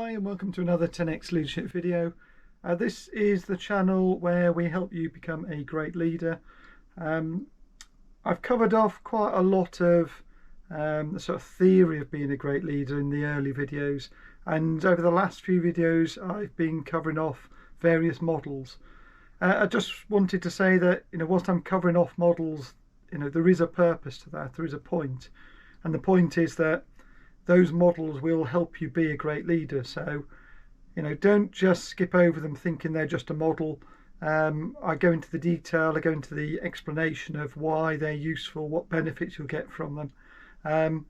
Hi and welcome to another 10x leadership video. This is the channel where we help you become a great leader. I've covered off quite a lot of the sort of theory of being a great leader in the early videos, and over the last few videos I've been covering off various models. I just wanted to say that, whilst I'm covering off models, there is a purpose to that, there is a point, and the point is that those models will help you be a great leader. So, don't just skip over them thinking they're just a model. I go into the detail, I go into the explanation of why they're useful, what benefits you'll get from them.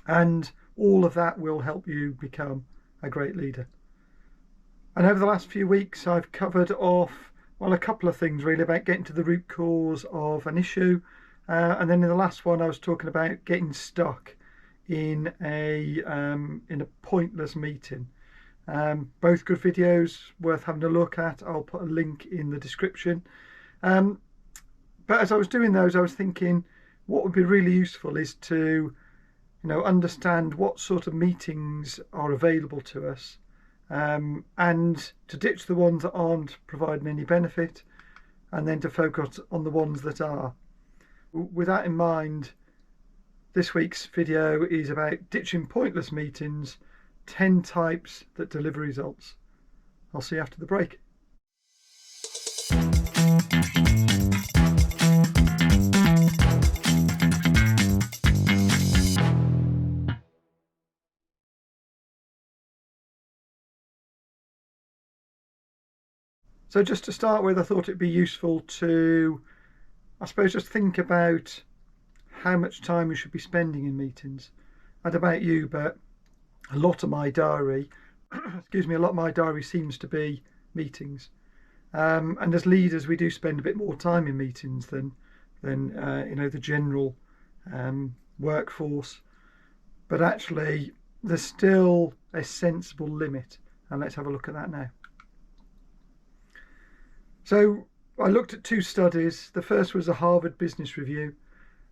And all of that will help you become a great leader. And over the last few weeks, I've covered off, a couple of things really about getting to the root cause of an issue. And then in the last one, I was talking about getting stuck in a pointless meeting. Both good videos, worth having a look at. I'll put a link in the description. But as I was doing those, I was thinking what would be really useful is to understand what sort of meetings are available to us, and to ditch the ones that aren't providing any benefit, and then to focus on the ones that are. With that in mind, this week's video is about ditching pointless meetings, 10 types that deliver results. I'll see you after the break. So just to start with, I thought it'd be useful to, just think about how much time we should be spending in meetings. I don't know about you, but a lot of my diary, seems to be meetings. And as leaders, we do spend a bit more time in meetings than the general workforce. But actually, there's still a sensible limit, and let's have a look at that now. So I looked at two studies. The first was a Harvard Business Review,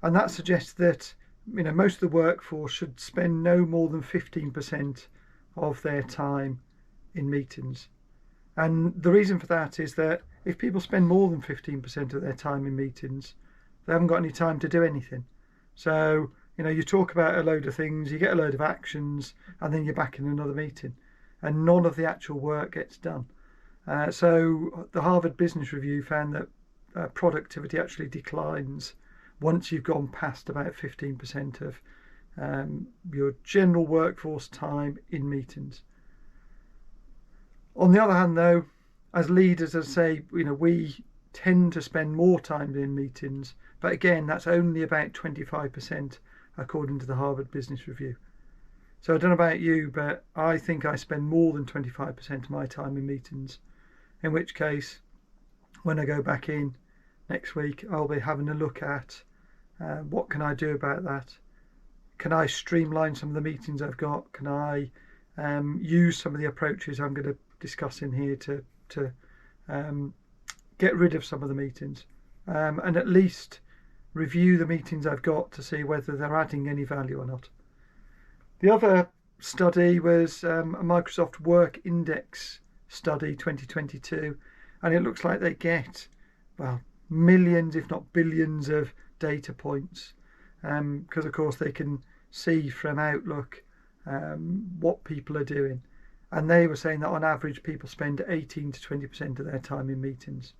and that suggests that most of the workforce should spend no more than 15% of their time in meetings. And the reason for that is that if people spend more than 15% of their time in meetings, they haven't got any time to do anything. So you talk about a load of things, you get a load of actions, and then you're back in another meeting, and none of the actual work gets done. So the Harvard Business Review found that productivity actually declines once you've gone past about 15% of your general workforce time in meetings. On the other hand, though, as leaders, as I say, we tend to spend more time in meetings, but again, that's only about 25% according to the Harvard Business Review. So I don't know about you, but I think I spend more than 25% of my time in meetings, in which case, when I go back in next week, I'll be having a look at what can I do about that? Can I streamline some of the meetings I've got? Can I use some of the approaches I'm going to discuss in here to get rid of some of the meetings, and at least review the meetings I've got to see whether they're adding any value or not. The other study was a Microsoft Work Index study 2022, and it looks like they get millions, if not billions, of data points, because of course they can see from Outlook what people are doing, and they were saying that on average people spend 18 to 20% of their time in meetings.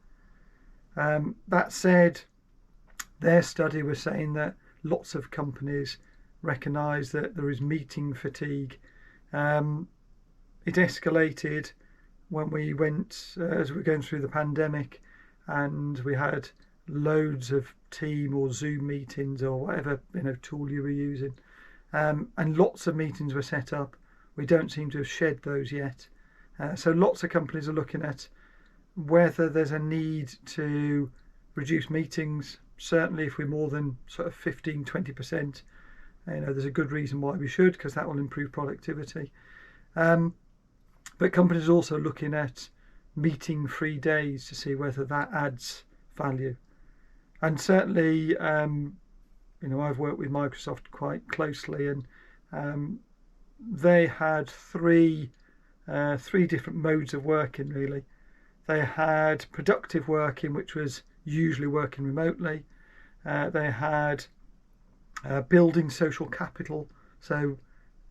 That said, their study was saying that lots of companies recognise that there is meeting fatigue. It escalated when we went, as we were going through the pandemic, and we had loads of team or Zoom meetings or whatever tool you were using, and lots of meetings were set up. We don't seem to have shed those yet, so lots of companies are looking at whether there's a need to reduce meetings. Certainly if we're more than sort of 15-20%, there's a good reason why we should, because that will improve productivity. But companies are also looking at meeting free days to see whether that adds value. And certainly I've worked with Microsoft quite closely, and they had 3 three different modes of working really. They had productive working, which was usually working remotely. They had building social capital, so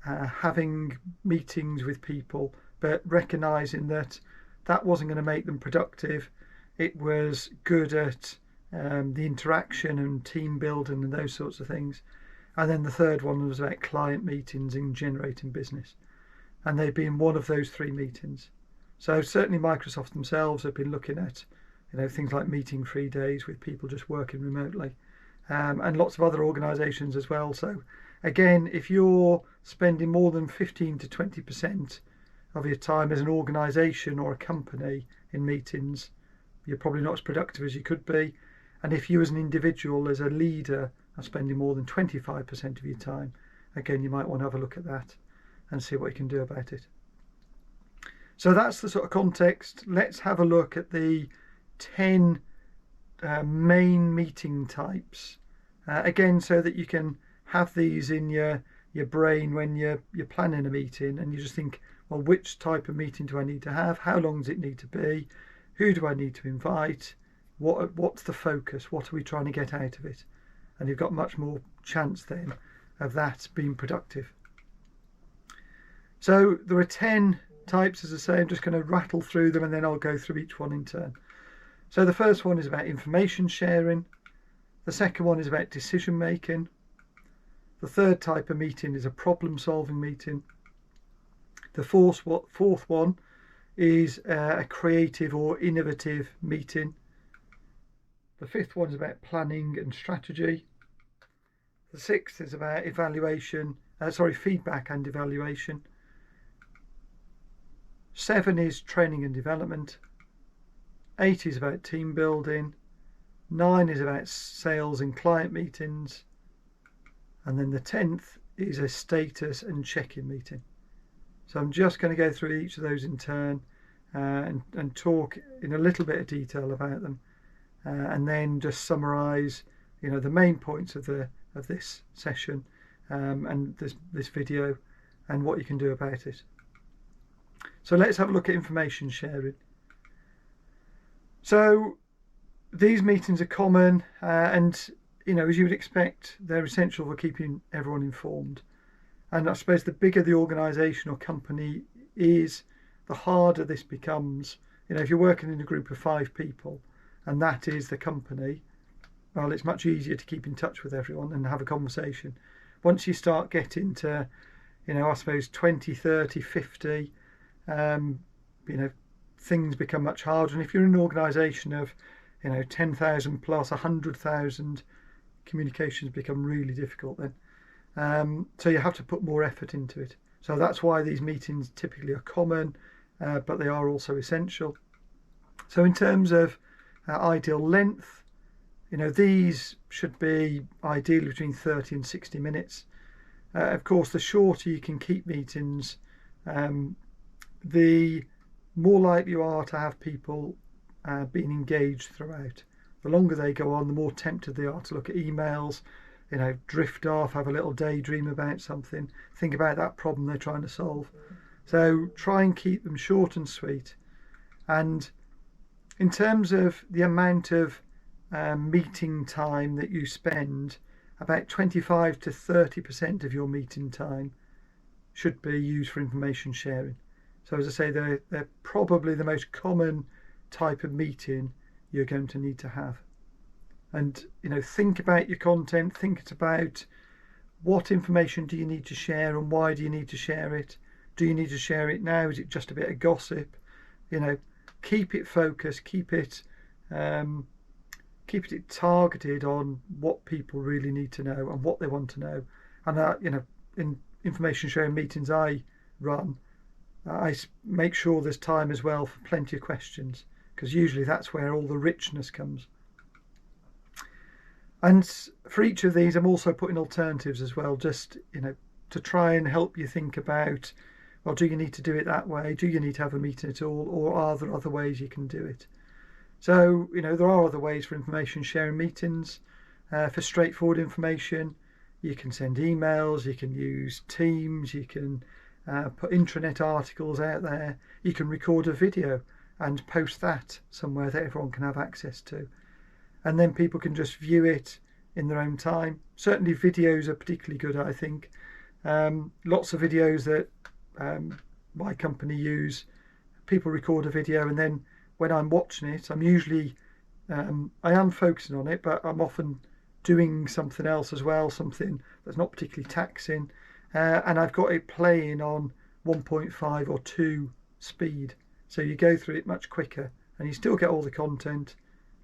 having meetings with people, but recognising that that wasn't going to make them productive. It was good at the interaction and team building and those sorts of things. And then the third one was about client meetings and generating business. And they've been one of those three meetings. So certainly Microsoft themselves have been looking at, things like meeting-free days with people just working remotely, and lots of other organisations as well. So again, if you're spending more than 15 to 20% of your time as an organisation or a company in meetings, you're probably not as productive as you could be. And if you as an individual, as a leader, are spending more than 25% of your time, again, you might want to have a look at that and see what you can do about it. So that's the sort of context. Let's have a look at the 10 main meeting types. Again, so that you can have these in your brain when you're planning a meeting, and you just think, well, which type of meeting do I need to have? How long does it need to be? Who do I need to invite? What's the focus? What are we trying to get out of it? And you've got much more chance then of that being productive. So there are 10 types, as I say. I'm just going to rattle through them and then I'll go through each one in turn. So the first one is about information sharing. The second one is about decision making. The third type of meeting is a problem solving meeting. The fourth one is a creative or innovative meeting. The fifth one is about planning and strategy. The sixth is about feedback and evaluation. 7 is training and development. 8 is about team building. 9 is about sales and client meetings. And then the 10th is a status and check-in meeting. So I'm just going to go through each of those in turn and talk in a little bit of detail about them, and then just summarise, the main points of this session and this video and what you can do about it. So let's have a look at information sharing. So these meetings are common, and as you would expect, they're essential for keeping everyone informed. And I suppose the bigger the organisation or company is, the harder this becomes. If you're working in a group of 5 people and that is the company, well, it's much easier to keep in touch with everyone and have a conversation. Once you start getting to, I suppose 20, 30, 50, things become much harder. And if you're in an organisation of, 10,000 plus 100,000, communications become really difficult then. So you have to put more effort into it. So that's why these meetings typically are common, but they are also essential. So in terms of ideal length, these should be ideally between 30 and 60 minutes. Of course, the shorter you can keep meetings, the more likely you are to have people being engaged throughout. The longer they go on, the more tempted they are to look at emails, drift off, have a little daydream about something, think about that problem they're trying to solve. So try and keep them short and sweet. And in terms of the amount of meeting time that you spend, about 25 to 30% of your meeting time should be used for information sharing. So as I say, they're probably the most common type of meeting you're going to need to have. And think about your content, think about what information do you need to share and why do you need to share it. Do you need to share it now? Is it just a bit of gossip? Keep it focused, keep it targeted on what people really need to know and what they want to know. And in information sharing meetings I run, I make sure there's time as well for plenty of questions, because usually that's where all the richness comes. And for each of these, I'm also putting alternatives as well, just to try and help you think about, well, do you need to do it that way? Do you need to have a meeting at all? Or are there other ways you can do it? So, there are other ways for information sharing meetings. For straightforward information, you can send emails, you can use Teams, you can put intranet articles out there. You can record a video and post that somewhere that everyone can have access to, and then people can just view it in their own time. Certainly videos are particularly good, I think. Lots of videos that my company use, people record a video, and then when I'm watching it, I'm usually I am focusing on it, but I'm often doing something else as well, something that's not particularly taxing, and I've got it playing on 1.5 or 2 speed, so you go through it much quicker and you still get all the content,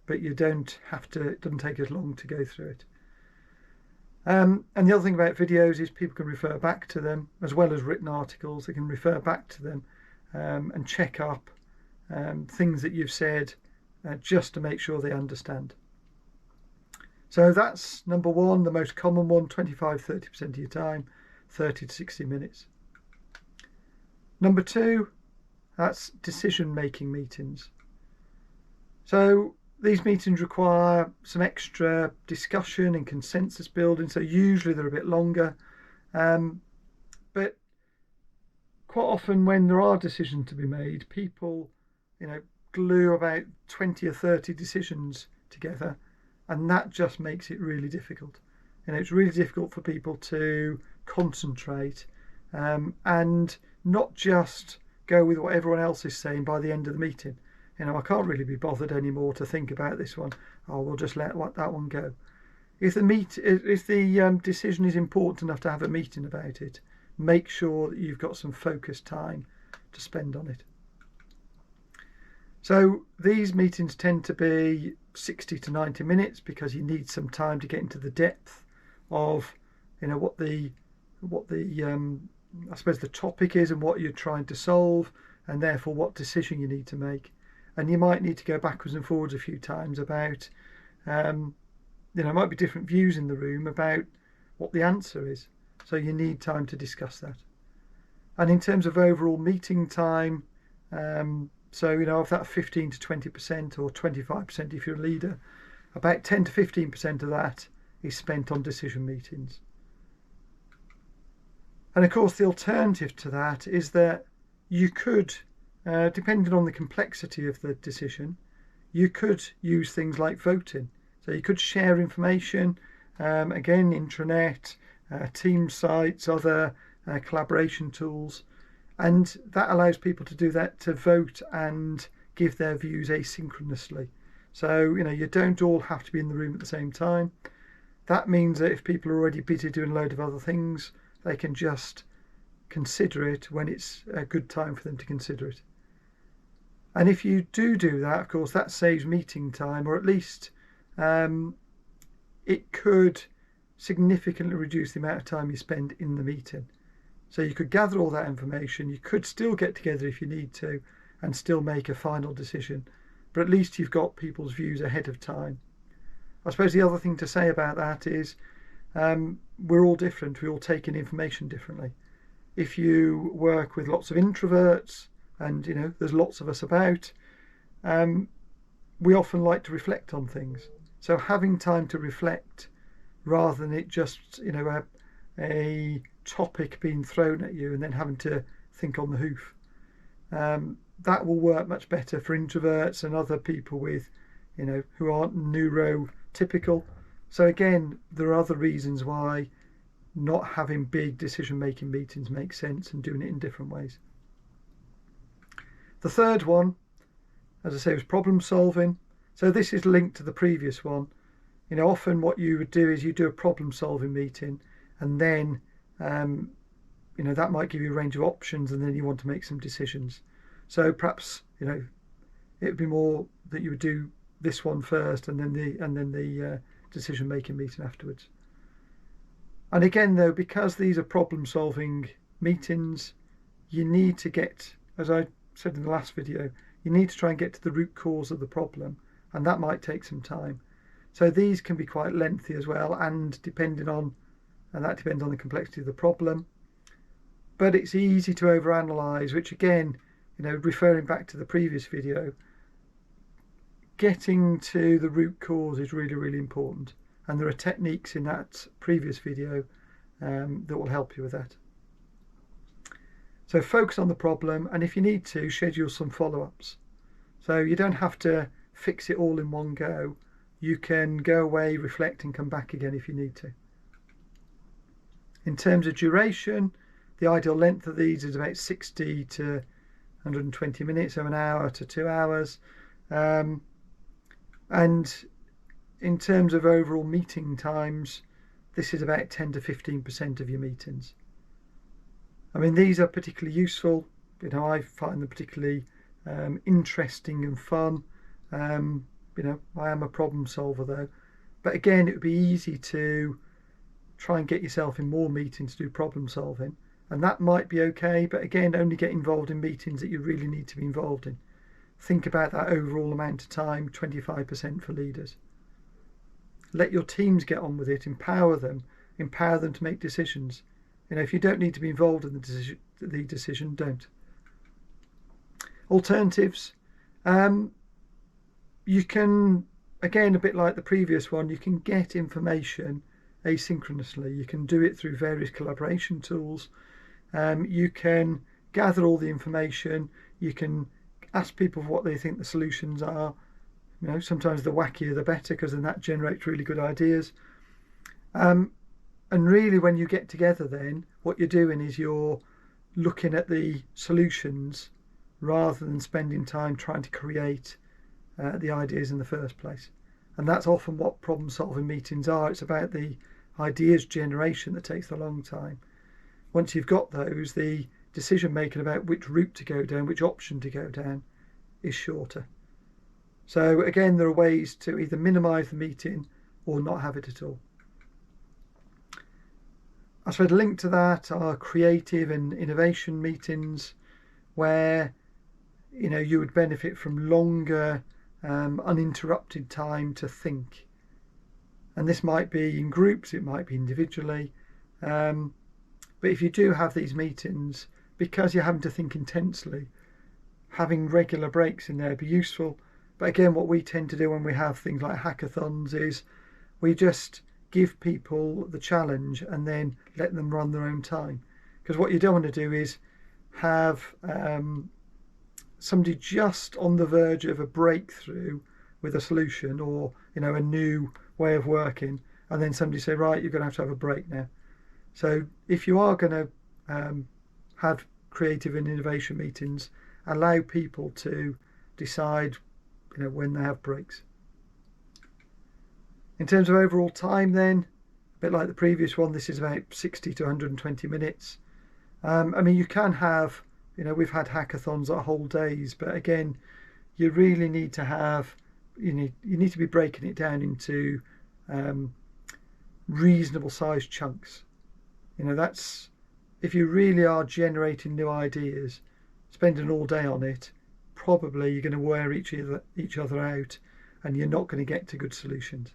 but you don't have to, it doesn't take as long to go through it. And the other thing about videos is people can refer back to them, as well as written articles. They can refer back to them and check up things that you've said, just to make sure they understand. So that's number one, the most common one, 25-30% of your time, 30 to 60 minutes. Number two, that's decision-making meetings. So these meetings require some extra discussion and consensus building, so usually they're a bit longer. But quite often when there are decisions to be made, people, glue about 20 or 30 decisions together, and that just makes it really difficult. It's really difficult for people to concentrate and not just go with what everyone else is saying by the end of the meeting. I can't really be bothered anymore to think about this one. Oh, we'll just let that one go. If the decision is important enough to have a meeting about it, make sure that you've got some focused time to spend on it. So these meetings tend to be 60 to 90 minutes because you need some time to get into the depth of, what the I suppose the topic is and what you're trying to solve, and therefore what decision you need to make. And you might need to go backwards and forwards a few times about, might be different views in the room about what the answer is. So you need time to discuss that. And in terms of overall meeting time, of that 15 to 20% or 25% if you're a leader, about 10 to 15% of that is spent on decision meetings. And of course the alternative to that is that you could, depending on the complexity of the decision, you could use things like voting. So you could share information, again, intranet, team sites, other collaboration tools, and that allows people to do that, to vote and give their views asynchronously. So you don't all have to be in the room at the same time. That means that if people are already busy doing a load of other things, they can just consider it when it's a good time for them to consider it. And if you do that, of course, that saves meeting time, or at least it could significantly reduce the amount of time you spend in the meeting. So you could gather all that information, you could still get together if you need to and still make a final decision, but at least you've got people's views ahead of time. I suppose the other thing to say about that is we're all different, we all take in information differently. If you work with lots of introverts, and there's lots of us about, we often like to reflect on things. So having time to reflect rather than it just a topic being thrown at you and then having to think on the hoof, that will work much better for introverts and other people with who aren't neurotypical. So again, there are other reasons why not having big decision-making meetings makes sense and doing it in different ways. The third one, as I say, was problem solving. So this is linked to the previous one. Often what you would do is you do a problem solving meeting, and then that might give you a range of options, and then you want to make some decisions. So perhaps it would be more that you would do this one first and then the decision making meeting afterwards. And again though, because these are problem solving meetings, you need to get, as I said in the last video, you need to try and get to the root cause of the problem, and that might take some time. So these can be quite lengthy as well, and that depends on the complexity of the problem. But it's easy to overanalyze, which again, referring back to the previous video, getting to the root cause is really, really important. And there are techniques in that previous video that will help you with that. So focus on the problem, and if you need to, schedule some follow-ups. So you don't have to fix it all in one go. You can go away, reflect, and come back again if you need to. In terms of duration, the ideal length of these is about 60 to 120 minutes, so an hour to 2 hours. And in terms of overall meeting times, this is about 10 to 15% of your meetings. I mean, these are particularly useful. I find them particularly interesting and fun. I am a problem solver though. But again, it would be easy to try and get yourself in more meetings to do problem solving. And that might be okay, but again, only get involved in meetings that you really need to be involved in. Think about that overall amount of time, 25% for leaders. Let your teams get on with it, empower them to make decisions. If you don't need to be involved in the decision, don't. Alternatives. You can, again, a bit like the previous one, you can get information asynchronously. You can do it through various collaboration tools. You can gather all the information. You can ask people what they think the solutions are. Sometimes the wackier the better, because then that generates really good ideas. And really, when you get together, then what you're doing is you're looking at the solutions rather than spending time trying to create the ideas in the first place. And that's often what problem solving meetings are. It's about the ideas generation that takes a long time. Once you've got those, the decision making about which route to go down, which option to go down, is shorter. So again, there are ways to either minimize the meeting or not have it at all. I suppose a link to that are creative and innovation meetings, where you would benefit from longer uninterrupted time to think. And this might be in groups, it might be individually. But if you do have these meetings, because you're having to think intensely, having regular breaks in there would be useful. But again, what we tend to do when we have things like hackathons is we just give people the challenge and then let them run their own time. Because what you don't want to do is have somebody just on the verge of a breakthrough with a solution, or a new way of working, and then somebody say, right, you're going to have a break now. So if you are going to have creative and innovation meetings, allow people to decide when they have breaks. In terms of overall time, then, a bit like the previous one, this is about 60 to 120 minutes. I mean, you can have, we've had hackathons that are whole days, but again, you really need to have, you need to be breaking it down into reasonable sized chunks. That's, if you really are generating new ideas, spending all day on it, probably you're going to wear each other out, and you're not going to get to good solutions.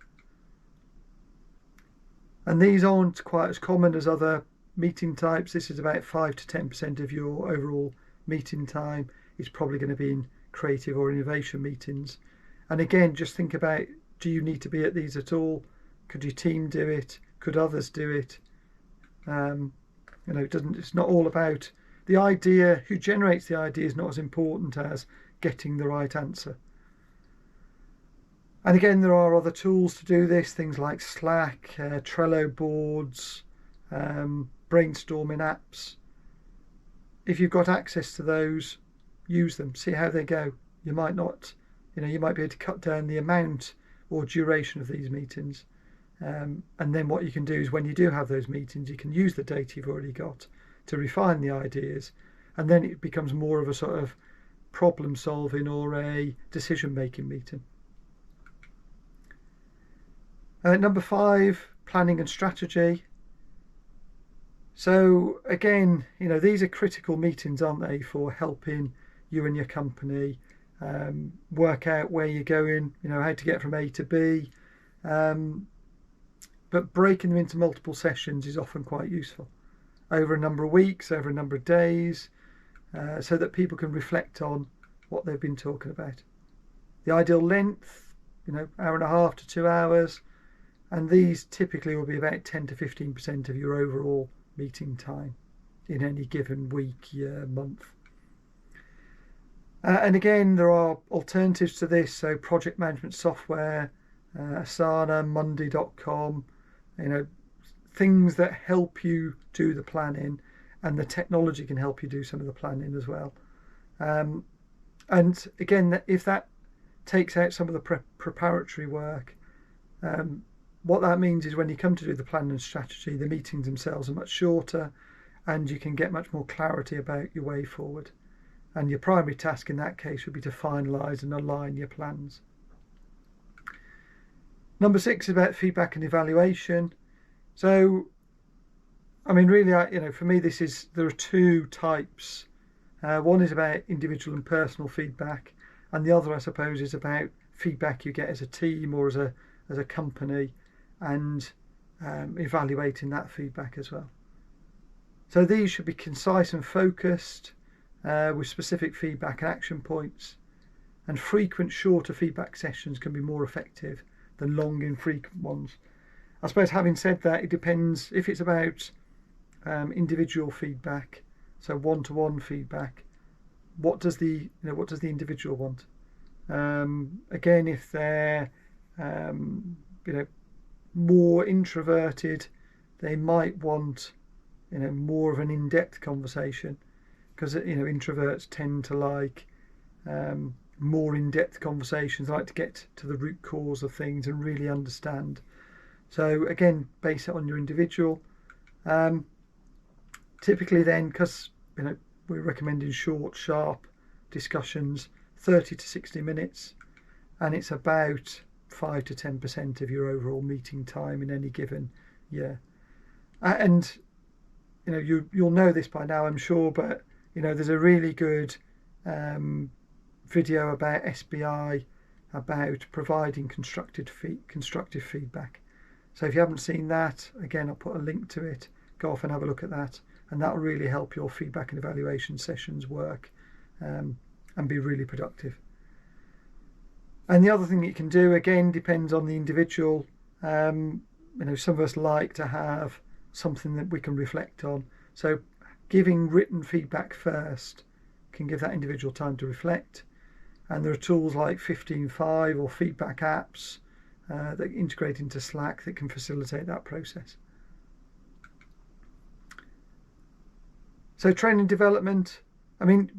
And these aren't quite as common as other meeting types. This is about 5 to 10% of your overall meeting time is probably going to be in creative or innovation meetings. And again, just think about, do you need to be at these at all? Could your team do it? Could others do it? It's not all about the idea. Who generates the idea is not as important as getting the right answer. And again, there are other tools to do this, things like Slack, Trello boards, brainstorming apps. If you've got access to those, use them, see how they go. You might not, you might be able to cut down the amount or duration of these meetings. And then what you can do is, when you do have those meetings, you can use the data you've already got to refine the ideas, and then it becomes more of a sort of problem solving or a decision making meeting. Number 5, planning and strategy. So again, these are critical meetings, aren't they, for helping you and your company work out where you're going, how to get from A to B. But breaking them into multiple sessions is often quite useful, over a number of weeks, over a number of days, so that people can reflect on what they've been talking about. The ideal length, hour and a half to 2 hours, and these typically will be about 10 to 15% of your overall meeting time in any given week, year, month. And again, there are alternatives to this, so project management software, Asana, Monday.com, things that help you do the planning, and the technology can help you do some of the planning as well. And again, if that takes out some of the preparatory work, what that means is when you come to do the plan and strategy, the meetings themselves are much shorter and you can get much more clarity about your way forward. And your primary task in that case would be to finalise and align your plans. Number 6 is about feedback and evaluation. So, I mean, really, for me, there are 2 types. One is about individual and personal feedback, and the other, I suppose, is about feedback you get as a team or as a company, and evaluating that feedback as well. So these should be concise and focused, with specific feedback and action points, and frequent shorter feedback sessions can be more effective than long infrequent ones. I suppose, having said that, it depends. If it's about individual feedback, so one-to-one feedback, what does the individual want? Again, if they're more introverted, they might want more of an in-depth conversation, because introverts tend to like more in-depth conversations. They like to get to the root cause of things and really understand. So again, base it on your individual. Typically then, because we're recommending short, sharp discussions, 30 to 60 minutes, and it's about 5 to 10% of your overall meeting time in any given year. And you'll know this by now, I'm sure, but there's a really good video about SBI about providing constructive feedback. So if you haven't seen that, again, I'll put a link to it. Go off and have a look at that, and that will really help your feedback and evaluation sessions work and be really productive. And the other thing that you can do, again, depends on the individual. Some of us like to have something that we can reflect on. So giving written feedback first can give that individual time to reflect. And there are tools like 15.5 or feedback apps that integrate into Slack that can facilitate that process. So training development, I mean,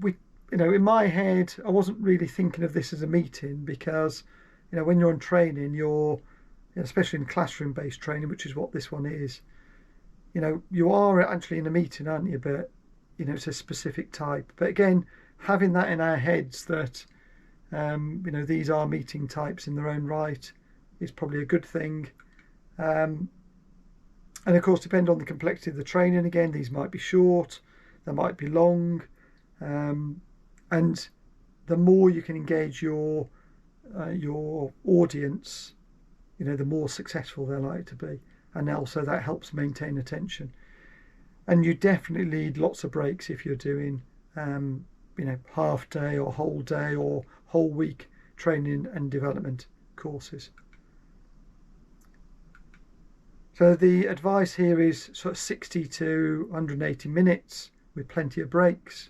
in my head, I wasn't really thinking of this as a meeting, because when you're in training, especially in classroom-based training, which is what this one is, you are actually in a meeting, aren't you? But it's a specific type. But again, having that in our heads that these are meeting types in their own right is probably a good thing. And of course, depend on the complexity of the training. Again, these might be short, they might be long, and the more you can engage your audience, the more successful they're likely to be, and also that helps maintain attention. And you definitely need lots of breaks if you're doing half day or whole week training and development courses. So the advice here is sort of 60 to 180 minutes with plenty of breaks,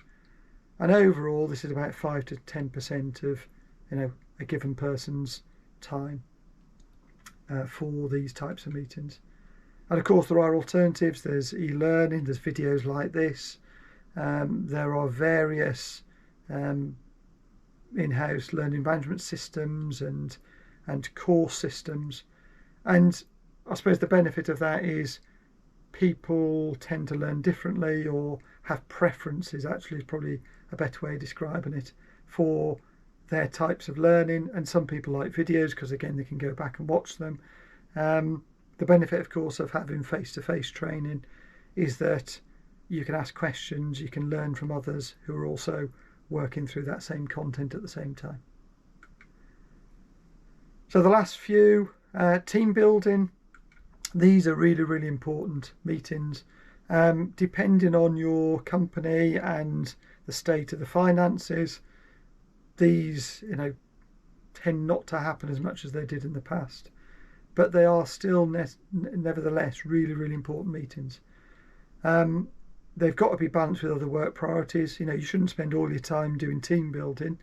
and overall this is about 5 to 10% of a given person's time for these types of meetings. And of course there are alternatives. There's e-learning, there's videos like this, there are various in-house learning management systems and course systems. And I suppose the benefit of that is people tend to learn differently, or have preferences, actually is probably a better way of describing it, for their types of learning. And some people like videos because again they can go back and watch them. The benefit, of course, of having face-to-face training is that you can ask questions, you can learn from others who are also working through that same content at the same time. So the last few, team building, these are really, really important meetings. Depending on your company and the state of the finances, these tend not to happen as much as they did in the past, but they are still nevertheless really, really important meetings. they've got to be balanced with other work priorities. You know, you shouldn't spend all your time doing team building,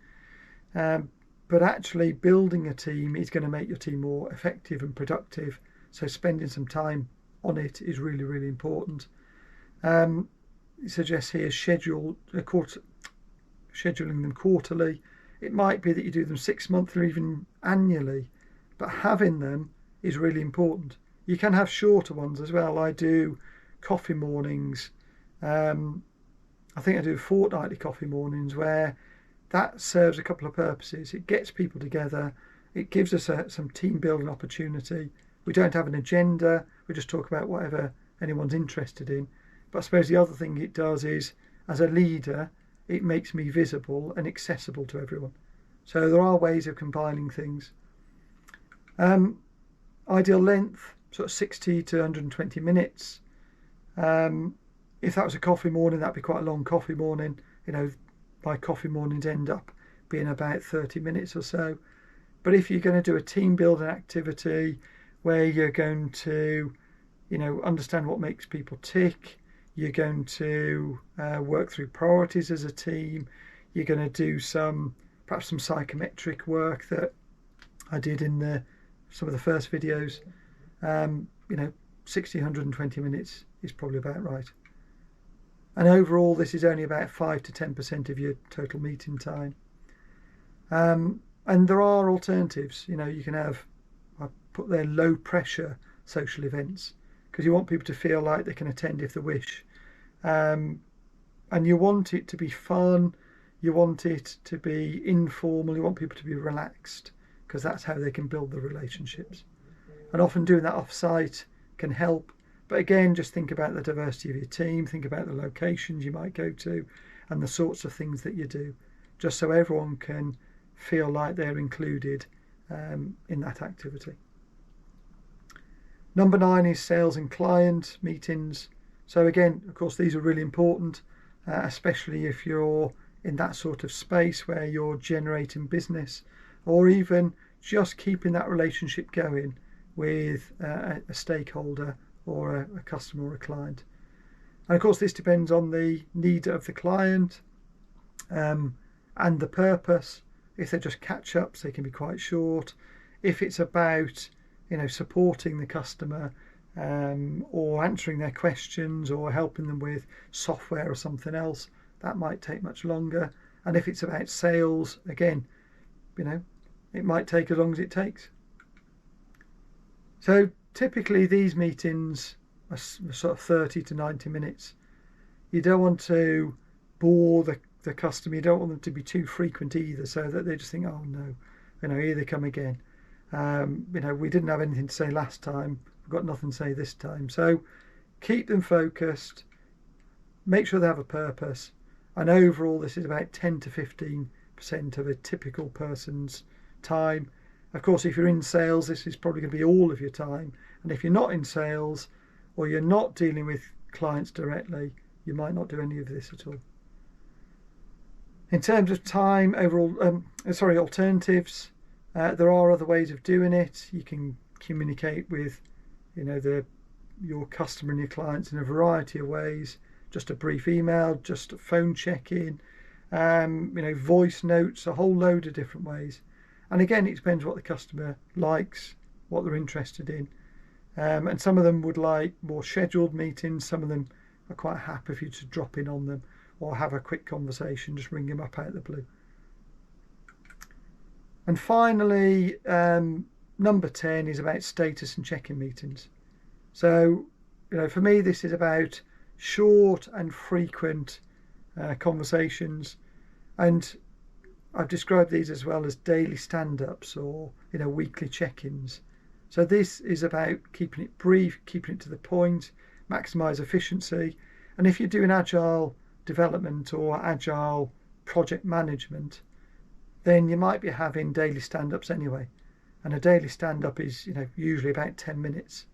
but actually building a team is going to make your team more effective and productive. So spending some time on it is really, really important. It suggests here scheduling them quarterly. It might be that you do them 6 months or even annually, but having them is really important. You can have shorter ones as well. I do coffee mornings. I think I do fortnightly coffee mornings, where that serves a couple of purposes. It gets people together. It gives us some team building opportunity. We don't have an agenda. We just talk about whatever anyone's interested in. But I suppose the other thing it does is, as a leader, it makes me visible and accessible to everyone. So there are ways of combining things. Ideal length, sort of 60 to 120 minutes. If that was a coffee morning, that'd be quite a long coffee morning. You know, my coffee mornings end up being about 30 minutes or so. But if you're going to do a team building activity where you're going to, you know, understand what makes people tick, you're going to work through priorities as a team, you're going to do perhaps some psychometric work that I did in some of the first videos. You know, 60, 120 minutes is probably about right. And overall, this is only about 5 to 10% of your total meeting time. And there are alternatives. You know, you can have, I put there, low pressure social events, because you want people to feel like they can attend if they wish. And you want it to be fun, you want it to be informal, you want people to be relaxed, because that's how they can build the relationships. And often doing that off-site can help. But again, just think about the diversity of your team, think about the locations you might go to and the sorts of things that you do, just so everyone can feel like they're included in that activity. Number 9 is sales and client meetings. So again, of course, these are really important, especially if you're in that sort of space where you're generating business, or even just keeping that relationship going with a stakeholder or a customer or a client. And of course, this depends on the need of the client and the purpose. If they're just catch-ups, they can be quite short. If it's about, you know, supporting the customer or answering their questions or helping them with software or something else, that might take much longer. And if it's about sales, again, you know, it might take as long as it takes. So typically these meetings are sort of 30 to 90 minutes. You don't want to bore the customer. You don't want them to be too frequent either, so that they just think, oh no, you know, here they come again. You know, we didn't have anything to say last time. We've got nothing to say this time. So keep them focused. Make sure they have a purpose. And overall, this is about 10 to 15% of a typical person's time. Of course, if you're in sales, this is probably going to be all of your time. And if you're not in sales or you're not dealing with clients directly, you might not do any of this at all. In terms of time, overall, alternatives, there are other ways of doing it. You can communicate with, you know, your customer and your clients in a variety of ways. Just a brief email, just a phone check-in, you know, voice notes, a whole load of different ways. And again, it depends what the customer likes, what they're interested in. And some of them would like more scheduled meetings. Some of them are quite happy for you to drop in on them or have a quick conversation, just ring them up out of the blue. And finally, number 10 is about status and check-in meetings. So, you know, for me, this is about short and frequent conversations. And I've described these as well as daily stand-ups or, you know, weekly check-ins. So this is about keeping it brief, keeping it to the point, maximise efficiency. And if you're doing agile development or agile project management, then you might be having daily stand-ups anyway. And a daily stand-up is, you know, usually about 10 minutes.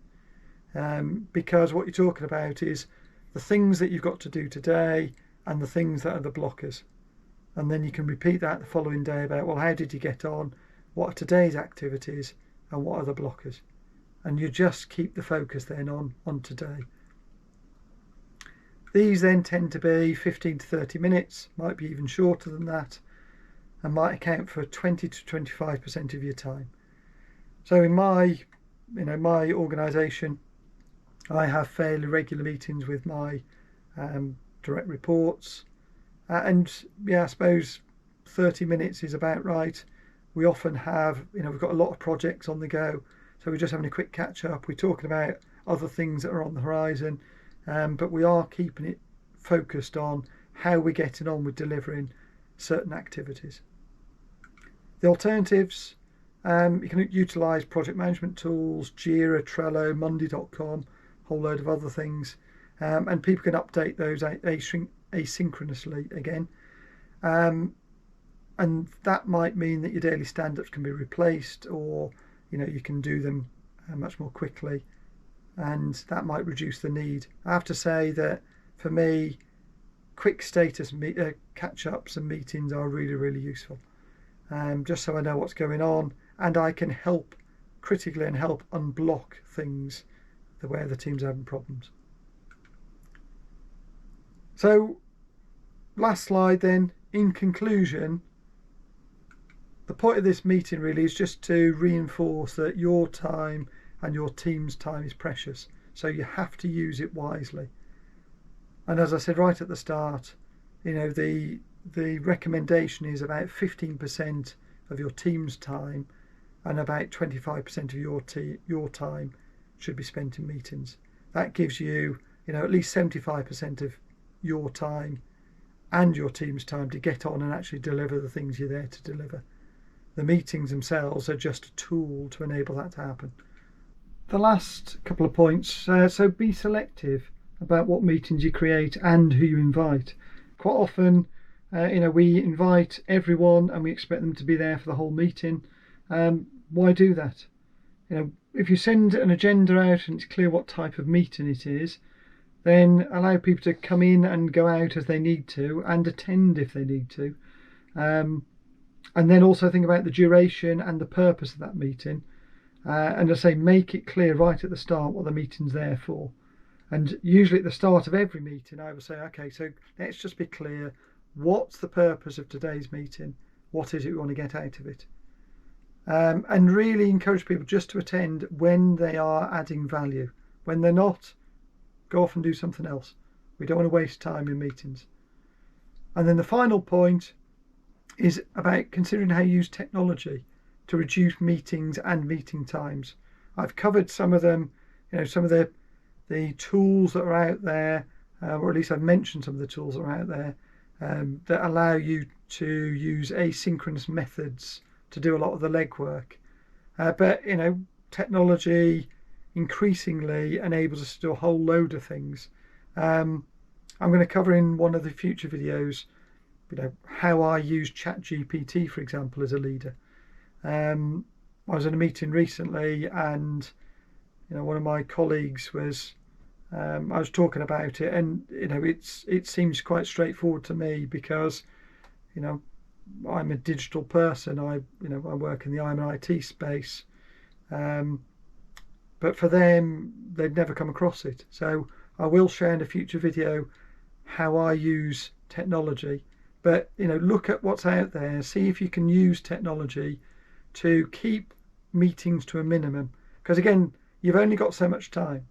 Because what you're talking about is the things that you've got to do today and the things that are the blockers. And then you can repeat that the following day about, well, how did you get on? What are today's activities and what are the blockers? And you just keep the focus then on today. These then tend to be 15 to 30 minutes, might be even shorter than that, and might account for 20 to 25% of your time. So in my organisation, I have fairly regular meetings with my direct reports, and yeah, I suppose 30 minutes is about right. We often have, we've got a lot of projects on the go, so we're just having a quick catch up. We're talking about other things that are on the horizon, but we are keeping it focused on how we're getting on with delivering certain activities. The alternatives, you can utilise project management tools, Jira, Trello, Monday.com, a whole load of other things, and people can update those asynchronously again. And that might mean that your daily stand-ups can be replaced, or you can do them much more quickly, and that might reduce the need. I have to say that for me, quick status catch-ups and meetings are really, really useful, just so I know what's going on, and I can help critically and help unblock things where the team's having problems. So last slide then. In conclusion, the point of this meeting really is just to reinforce that your time and your team's time is precious, so you have to use it wisely. And as I said right at the start, the recommendation is about 15% of your team's time, and about 25% of your time should be spent in meetings. That gives you, at least 75% of your time and your team's time to get on and actually deliver the things you're there to deliver. The meetings themselves are just a tool to enable that to happen. The last couple of points, so be selective about what meetings you create and who you invite. Quite often, we invite everyone and we expect them to be there for the whole meeting. Why do that? If you send an agenda out and it's clear what type of meeting it is, then allow people to come in and go out as they need to, and attend if they need to. And then also think about the duration and the purpose of that meeting. And as I say, make it clear right at the start what the meeting's there for. And usually at the start of every meeting, I will say, okay, so let's just be clear. What's the purpose of today's meeting? What is it we want to get out of it? And really encourage people just to attend when they are adding value. When they're not, go off and do something else. We don't want to waste time in meetings. And then the final point is about considering how you use technology to reduce meetings and meeting times. I've covered some of them, some of the tools that are out there, or at least I've mentioned some of the tools that are out there that allow you to use asynchronous methods to do a lot of the legwork. But technology increasingly enables us to do a whole load of things. I'm going to cover in one of the future videos how I use ChatGPT, for example, as a leader. I was in a meeting recently, and one of my colleagues was I was talking about it, and it seems quite straightforward to me because I'm a digital person. I work in the IT space, but for them, they've never come across it. So I will share in a future video how I use technology. But look at what's out there, see if you can use technology to keep meetings to a minimum. Because again, you've only got so much time,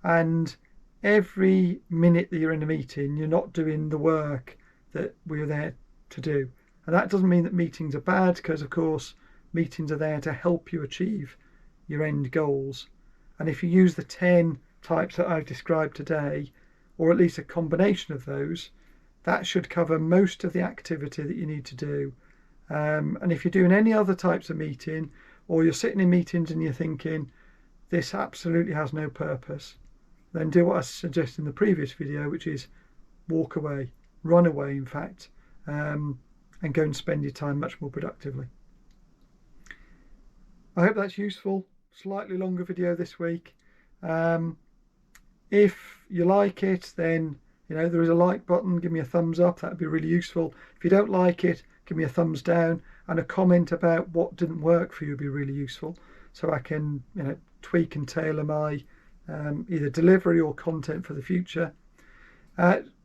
and every minute that you're in a meeting, you're not doing the work that we're there to do. And that doesn't mean that meetings are bad, because of course meetings are there to help you achieve your end goals. And if you use the 10 types that I've described today, or at least a combination of those, that should cover most of the activity that you need to do. And if you're doing any other types of meeting, or you're sitting in meetings and you're thinking this absolutely has no purpose, then do what I suggested in the previous video, which is walk away, run away in fact, and go and spend your time much more productively. I hope that's useful. Slightly longer video this week. If you like it, then there is a like button. Give me a thumbs up. That would be really useful. If you don't like it, give me a thumbs down, and a comment about what didn't work for you would be really useful, so I can tweak and tailor my either delivery or content for the future.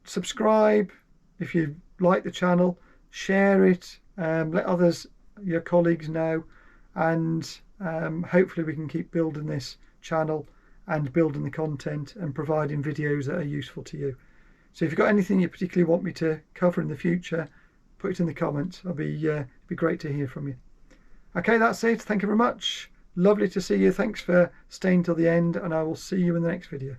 Subscribe if you like the channel, share it, let others, your colleagues know, and hopefully we can keep building this channel and building the content and providing videos that are useful to you. So if you've got anything you particularly want me to cover in the future, put it in the comments. It'll be great to hear from you. Okay, that's it. Thank you very much. Lovely to see you. Thanks for staying till the end, and I will see you in the next video.